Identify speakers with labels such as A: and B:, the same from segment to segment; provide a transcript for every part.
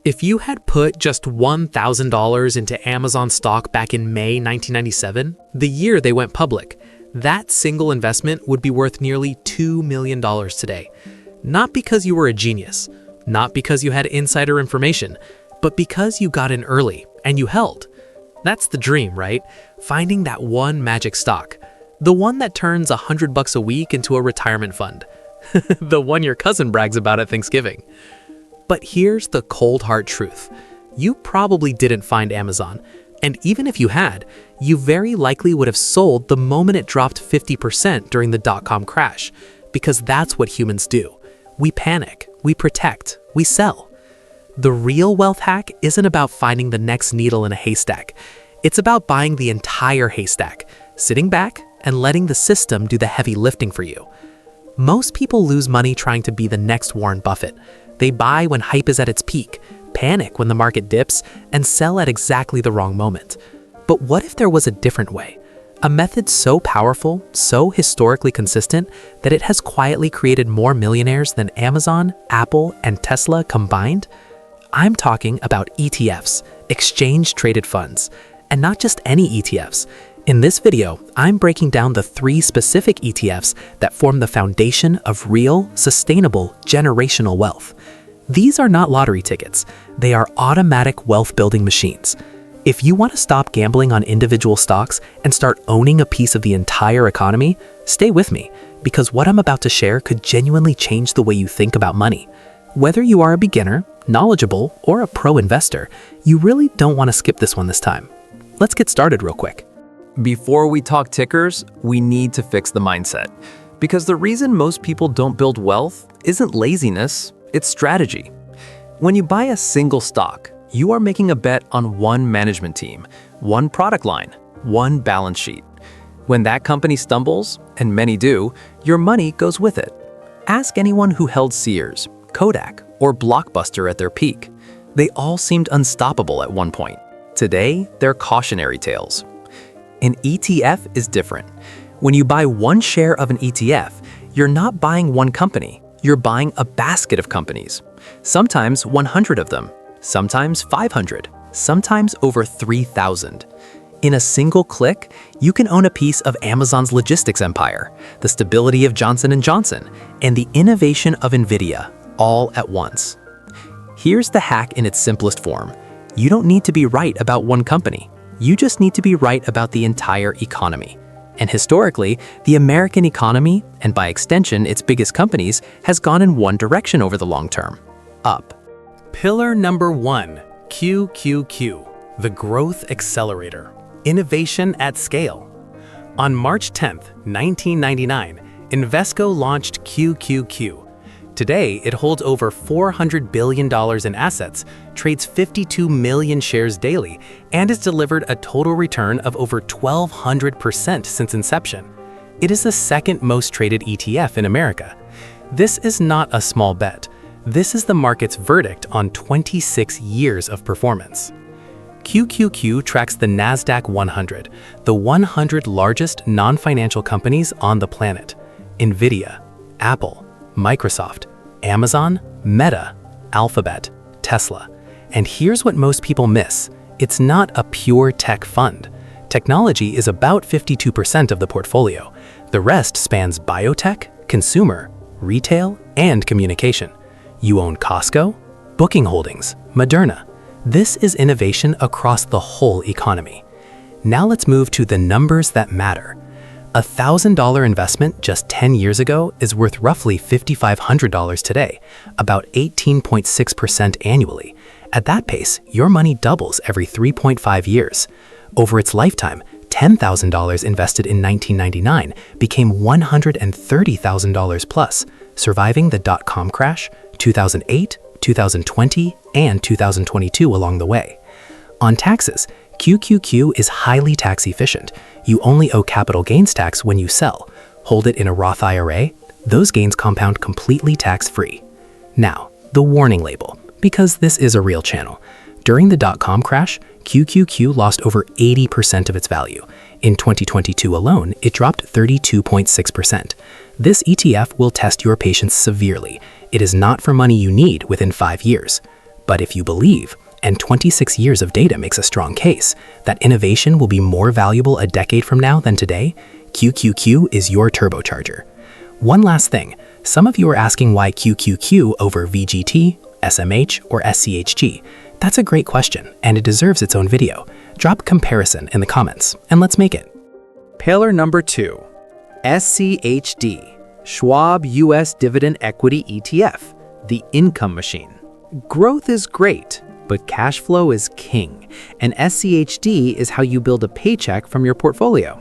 A: If you had put just $1,000 into Amazon stock back in May 1997, the year they went public, that single investment would be worth nearly $2 million today. Not because you were a genius, not because you had insider information, but because you got in early and you held. That's the dream, right? Finding that one magic stock. The one that turns $100 a week into a retirement fund. The one your cousin brags about at Thanksgiving. But here's the cold hard truth. You probably didn't find Amazon, and even if you had, you very likely would have sold the moment it dropped 50% during the dot-com crash, because that's what humans do. We panic, we protect, we sell. The real wealth hack isn't about finding the next needle in a haystack. It's about buying the entire haystack, sitting back and letting the system do the heavy lifting for you. Most people lose money trying to be the next Warren Buffett. They buy when hype is at its peak, panic when the market dips, and sell at exactly the wrong moment. But what if there was a different way? A method so powerful, so historically consistent, that it has quietly created more millionaires than Amazon, Apple, and Tesla combined? I'm talking about ETFs, exchange-traded funds, and not just any ETFs. In this video, I'm breaking down the 3 specific ETFs that form the foundation of real, sustainable, generational wealth. These are not lottery tickets. They are automatic wealth-building machines. If you want to stop gambling on individual stocks and start owning a piece of the entire economy, stay with me, because what I'm about to share could genuinely change the way you think about money. Whether you are a beginner, knowledgeable, or a pro investor, you really don't want to skip this one this time. Let's get started real quick.
B: Before we talk tickers, we need to fix the mindset. Because the reason most people don't build wealth isn't laziness, it's strategy. When you buy a single stock, you are making a bet on one management team, one product line, one balance sheet. When that company stumbles, and many do, your money goes with it. Ask anyone who held Sears, Kodak, or Blockbuster at their peak. They all seemed unstoppable at one point. Today, they're cautionary tales. An ETF is different. When you buy one share of an ETF, you're not buying one company, you're buying a basket of companies. Sometimes 100 of them, sometimes 500, sometimes over 3,000. In a single click, you can own a piece of Amazon's logistics empire, the stability of Johnson & Johnson, and the innovation of NVIDIA, all at once. Here's the hack in its simplest form. You don't need to be right about one company. You just need to be right about the entire economy. And historically, the American economy, and by extension its biggest companies, has gone in one direction over the long term: up.
A: Pillar number 1, QQQ, the Growth Accelerator, Innovation at Scale. On March 10th, 1999, Invesco launched QQQ. Today, it holds over $400 billion in assets, trades 52 million shares daily, and has delivered a total return of over 1,200% since inception. It is the second most traded ETF in America. This is not a small bet. This is the market's verdict on 26 years of performance. QQQ tracks the NASDAQ 100, the 100 largest non-financial companies on the planet: NVIDIA, Apple, Microsoft, Amazon, Meta, Alphabet, Tesla. And here's what most people miss. It's not a pure tech fund. Technology is about 52% of the portfolio. The rest spans biotech, consumer, retail, and communication. You own Costco, Booking Holdings, Moderna. This is innovation across the whole economy. Now let's move to the numbers that matter. A $1,000 investment just 10 years ago is worth roughly $5,500 today, about 18.6% annually. At that pace, your money doubles every 3.5 years. Over its lifetime, $10,000 invested in 1999 became $130,000 plus, surviving the dot-com crash, 2008, 2020, and 2022 along the way. On taxes, QQQ is highly tax efficient. You only owe capital gains tax when you sell. Hold it in a Roth IRA, those gains compound completely tax-free. Now, the warning label, because this is a real channel. During the dot-com crash, QQQ lost over 80% of its value. In 2022 alone, it dropped 32.6%. This ETF will test your patience severely. It is not for money you need within 5 years. But if you believe, and 26 years of data makes a strong case, that innovation will be more valuable a decade from now than today, QQQ is your turbocharger. One last thing, some of you are asking why QQQ over VGT, SMH, or SCHG. That's a great question, and it deserves its own video. Drop comparison in the comments, and let's make it.
C: Pillar number 2, SCHD, Schwab US Dividend Equity ETF, the income machine. Growth is great, but cash flow is king, and SCHD is how you build a paycheck from your portfolio.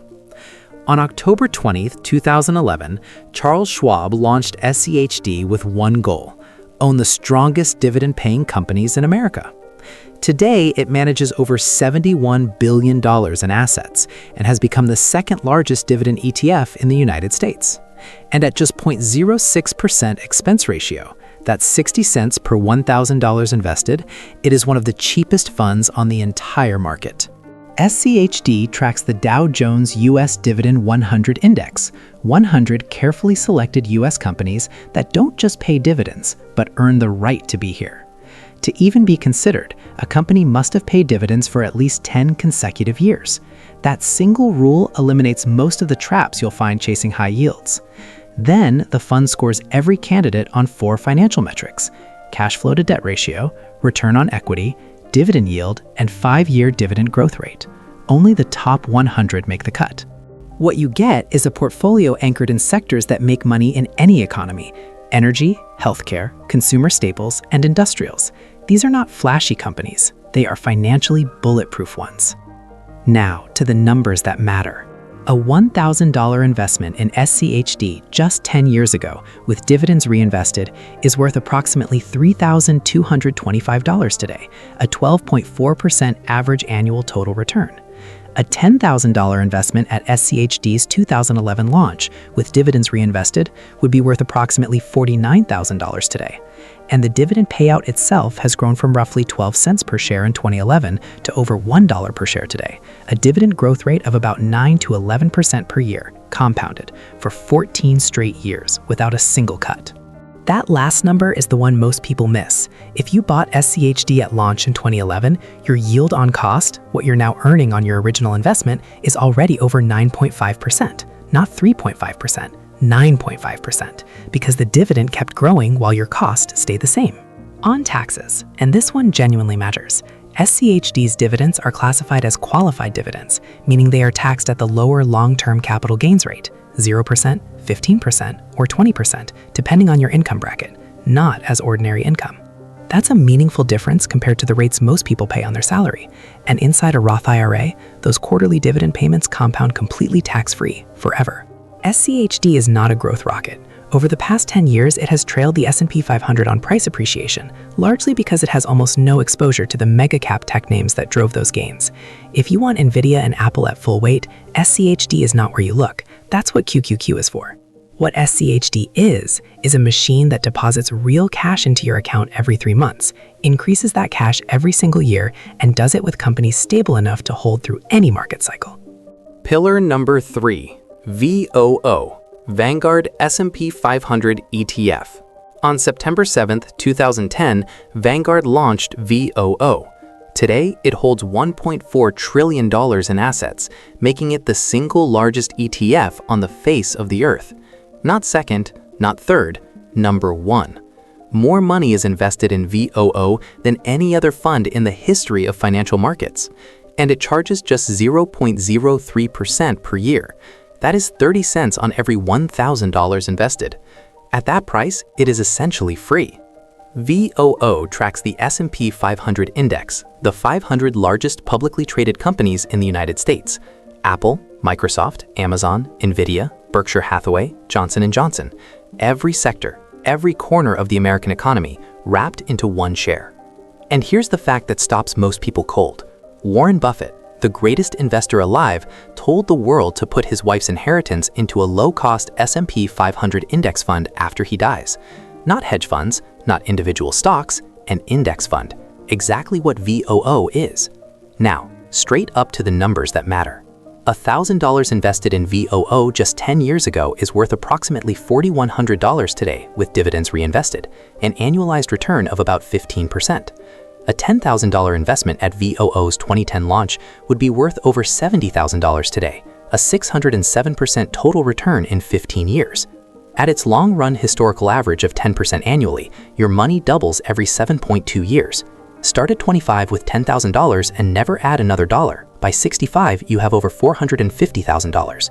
C: On October 20, 2011, Charles Schwab launched SCHD with one goal: own the strongest dividend-paying companies in America. Today, it manages over $71 billion in assets and has become the second largest dividend ETF in the United States. And at just 0.06% expense ratio, that's 60 cents per $1,000 invested, it is one of the cheapest funds on the entire market. SCHD tracks the Dow Jones U.S. Dividend 100 Index, 100 carefully selected U.S. companies that don't just pay dividends, but earn the right to be here. To even be considered, a company must have paid dividends for at least 10 consecutive years. That single rule eliminates most of the traps you'll find chasing high yields. Then, the fund scores every candidate on 4 financial metrics: cash flow to debt ratio, return on equity, dividend yield, and 5-year dividend growth rate. Only the top 100 make the cut. What you get is a portfolio anchored in sectors that make money in any economy: energy, healthcare, consumer staples, and industrials. These are not flashy companies. They are financially bulletproof ones. Now, to the numbers that matter. A $1,000 investment in SCHD just 10 years ago, with dividends reinvested, is worth approximately $3,225 today, a 12.4% average annual total return. A $10,000 investment at SCHD's 2011 launch, with dividends reinvested, would be worth approximately $49,000 today. And the dividend payout itself has grown from roughly 12 cents per share in 2011 to over $1 per share today, a dividend growth rate of about 9 to 11% per year, compounded, for 14 straight years without a single cut. That last number is the one most people miss. If you bought SCHD at launch in 2011, your yield on cost, what you're now earning on your original investment, is already over 9.5%, not 3.5%. 9.5%, because the dividend kept growing while your cost stayed the same. On taxes, and this one genuinely matters, SCHD's dividends are classified as qualified dividends, meaning they are taxed at the lower long-term capital gains rate, 0%, 15%, or 20%, depending on your income bracket, not as ordinary income. That's a meaningful difference compared to the rates most people pay on their salary. And inside a Roth IRA, those quarterly dividend payments compound completely tax-free forever. SCHD is not a growth rocket. Over the past 10 years, it has trailed the S&P 500 on price appreciation, largely because it has almost no exposure to the mega-cap tech names that drove those gains. If you want Nvidia and Apple at full weight, SCHD is not where you look. That's what QQQ is for. What SCHD is a machine that deposits real cash into your account every 3 months, increases that cash every single year, and does it with companies stable enough to hold through any market cycle.
A: Pillar number 3. VOO, Vanguard S&P 500 ETF. On September 7, 2010, Vanguard launched VOO. Today, it holds $1.4 trillion in assets, making it the single largest ETF on the face of the earth. Not second, not third, number 1. More money is invested in VOO than any other fund in the history of financial markets, and it charges just 0.03% per year. That is 30 cents on every $1,000 invested. At that price, it is essentially free. VOO tracks the S&P 500 index, the 500 largest publicly traded companies in the United States: Apple, Microsoft, Amazon, Nvidia, Berkshire Hathaway, Johnson & Johnson. Every sector, every corner of the American economy wrapped into one share. And here's the fact that stops most people cold. Warren Buffett, the greatest investor alive, told the world to put his wife's inheritance into a low-cost S&P 500 index fund after he dies. Not hedge funds, not individual stocks, an index fund. Exactly what VOO is. Now, straight up to the numbers that matter.
C: $1,000 invested in VOO just 10 years ago is worth approximately $4,100 today with dividends reinvested, an annualized return of about 15%. A $10,000 investment at VOO's 2010 launch would be worth over $70,000 today, a 607% total return in 15 years. At its long-run historical average of 10% annually, your money doubles every 7.2 years. Start at 25 with $10,000 and never add another dollar. By 65, you have over $450,000.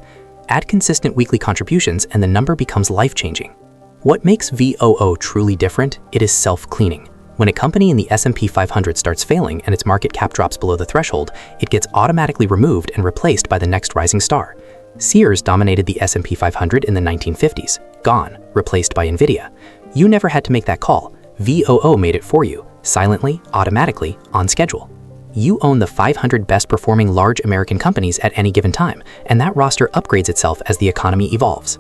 C: Add consistent weekly contributions and the number becomes life-changing. What makes VOO truly different? It is self-cleaning. When a company in the S&P 500 starts failing and its market cap drops below the threshold, it gets automatically removed and replaced by the next rising star. Sears dominated the S&P 500 in the 1950s. Gone, replaced by Nvidia. You never had to make that call. VOO made it for you, silently, automatically, on schedule. You own the 500 best performing large American companies at any given time, and that roster upgrades itself as the economy evolves.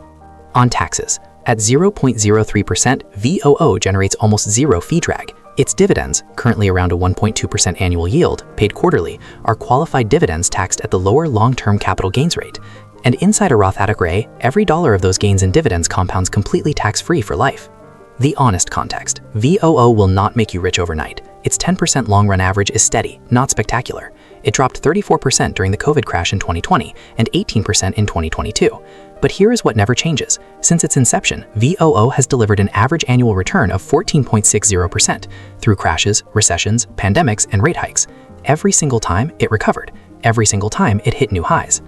C: On taxes, at 0.03%, VOO generates almost zero fee drag. Its dividends, currently around a 1.2% annual yield, paid quarterly, are qualified dividends taxed at the lower long-term capital gains rate. And inside a Roth IRA, every dollar of those gains and dividends compounds completely tax-free for life. The honest context, VOO will not make you rich overnight. Its 10% long-run average is steady, not spectacular. It dropped 34% during the COVID crash in 2020 and 18% in 2022. But here is what never changes. Since its inception, VOO has delivered an average annual return of 14.60% through crashes, recessions, pandemics, and rate hikes. Every single time, it recovered. Every single time, it hit new highs.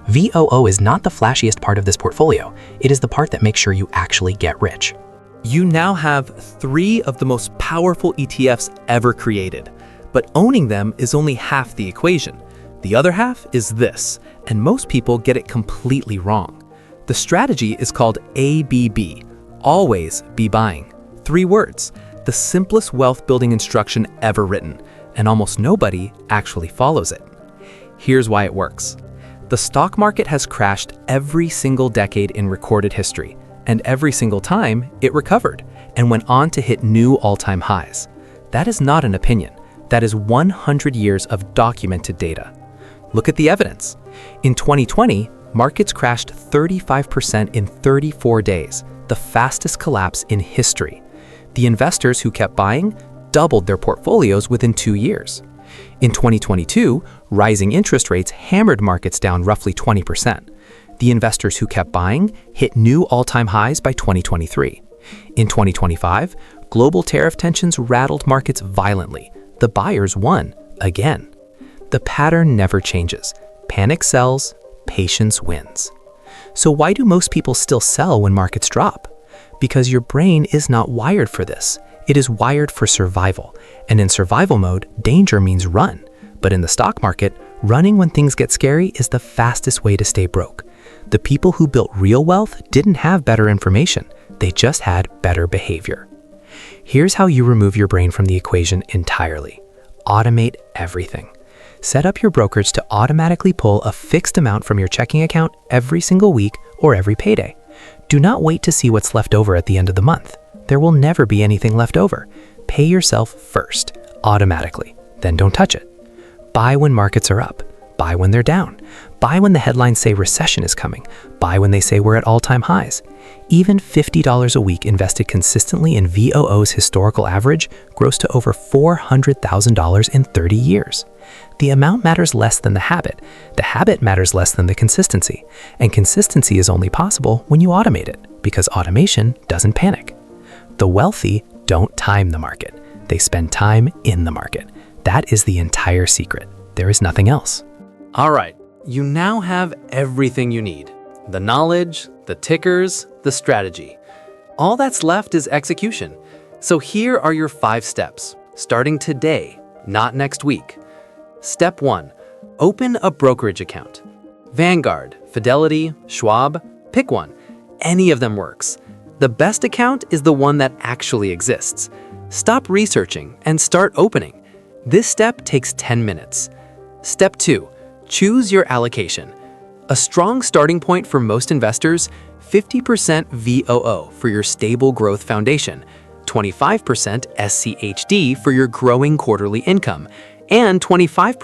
C: VOO is not the flashiest part of this portfolio. It is the part that makes sure you actually get rich.
A: You now have 3 of the most powerful ETFs ever created, but owning them is only half the equation. The other half is this, and most people get it completely wrong. The strategy is called ABB, always be buying. 3 words, the simplest wealth building instruction ever written, and almost nobody actually follows it. Here's why it works. The stock market has crashed every single decade in recorded history, and every single time it recovered and went on to hit new all-time highs. That is not an opinion. That is 100 years of documented data. Look at the evidence. In 2020, markets crashed 35% in 34 days, the fastest collapse in history. The investors who kept buying doubled their portfolios within 2 years. In 2022, rising interest rates hammered markets down roughly 20%. The investors who kept buying hit new all-time highs by 2023. In 2025, global tariff tensions rattled markets violently. The buyers won again. The pattern never changes. Panic sells, patience wins. So why do most people still sell when markets drop? Because your brain is not wired for this. It is wired for survival. And in survival mode, danger means run. But in the stock market, running when things get scary is the fastest way to stay broke. The people who built real wealth didn't have better information. They just had better behavior. Here's how you remove your brain from the equation entirely. Automate everything. Set up your brokerage to automatically pull a fixed amount from your checking account every single week or every payday. Do not wait to see what's left over at the end of the month. There will never be anything left over. Pay yourself first, automatically. Then don't touch it. Buy when markets are up. Buy when they're down. Buy when the headlines say recession is coming. Buy when they say we're at all-time highs. Even $50 a week invested consistently in VOO's historical average grows to over $400,000 in 30 years. The amount matters less than the habit. The habit matters less than the consistency. And consistency is only possible when you automate it, because automation doesn't panic. The wealthy don't time the market. They spend time in the market. That is the entire secret. There is nothing else.
B: All right, you now have everything you need. The knowledge, the tickers, the strategy. All that's left is execution. So here are your 5 steps, starting today, not next week. Step 1, open a brokerage account. Vanguard, Fidelity, Schwab, pick one. Any of them works. The best account is the one that actually exists. Stop researching and start opening. This step takes 10 minutes. Step 2, choose your allocation. A strong starting point for most investors, 50% VOO for your stable growth foundation, 25% SCHD for your growing quarterly income,
A: and 25%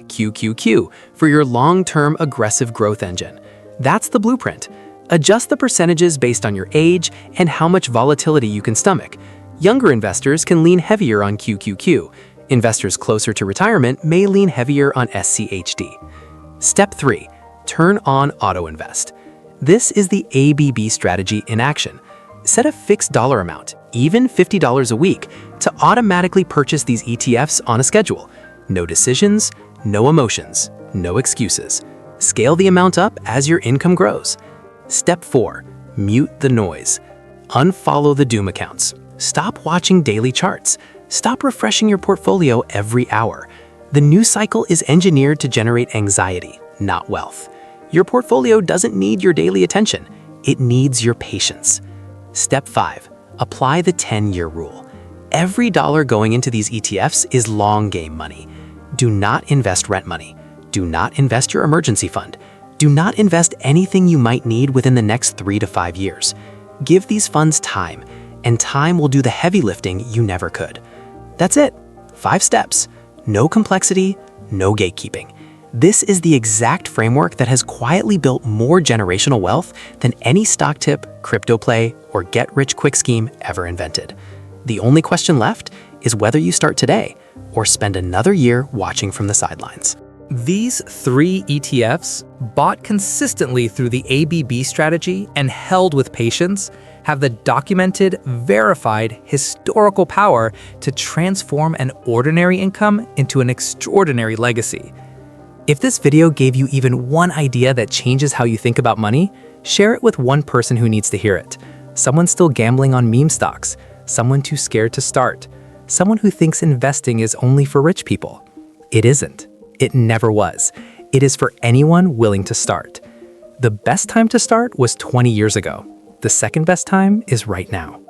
A: QQQ for your long-term aggressive growth engine. That's the blueprint. Adjust the percentages based on your age and how much volatility you can stomach. Younger investors can lean heavier on QQQ. Investors closer to retirement may lean heavier on SCHD. Step 3. Turn on Auto Invest. This is the ABB strategy in action. Set a fixed dollar amount, even $50 a week, to automatically purchase these ETFs on a schedule. No decisions, no emotions, no excuses. Scale the amount up as your income grows. Step 4. Mute the noise. Unfollow the doom accounts. Stop watching daily charts. Stop refreshing your portfolio every hour. The news cycle is engineered to generate anxiety, not wealth. Your portfolio doesn't need your daily attention. It needs your patience. Step 5. Apply the 10-year rule. Every dollar going into these ETFs is long game money. Do not invest rent money. Do not invest your emergency fund. Do not invest anything you might need within the next 3 to 5 years. Give these funds time, and time will do the heavy lifting you never could. That's it. 5 steps. No complexity, no gatekeeping. This is the exact framework that has quietly built more generational wealth than any stock tip, crypto play, or get-rich-quick scheme ever invented. The only question left is whether you start today or spend another year watching from the sidelines.
B: These 3 ETFs, bought consistently through the ABB strategy and held with patience, have the documented, verified, historical power to transform an ordinary income into an extraordinary legacy. If this video gave you even one idea that changes how you think about money, share it with one person who needs to hear it. Someone still gambling on meme stocks, someone too scared to start, someone who thinks investing is only for rich people. It isn't. It never was. It is for anyone willing to start. The best time to start was 20 years ago. The second best time is right now.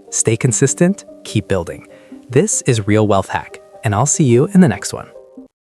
B: Stay consistent, keep building. This is Real Wealth Hack, and I'll see you in the next one.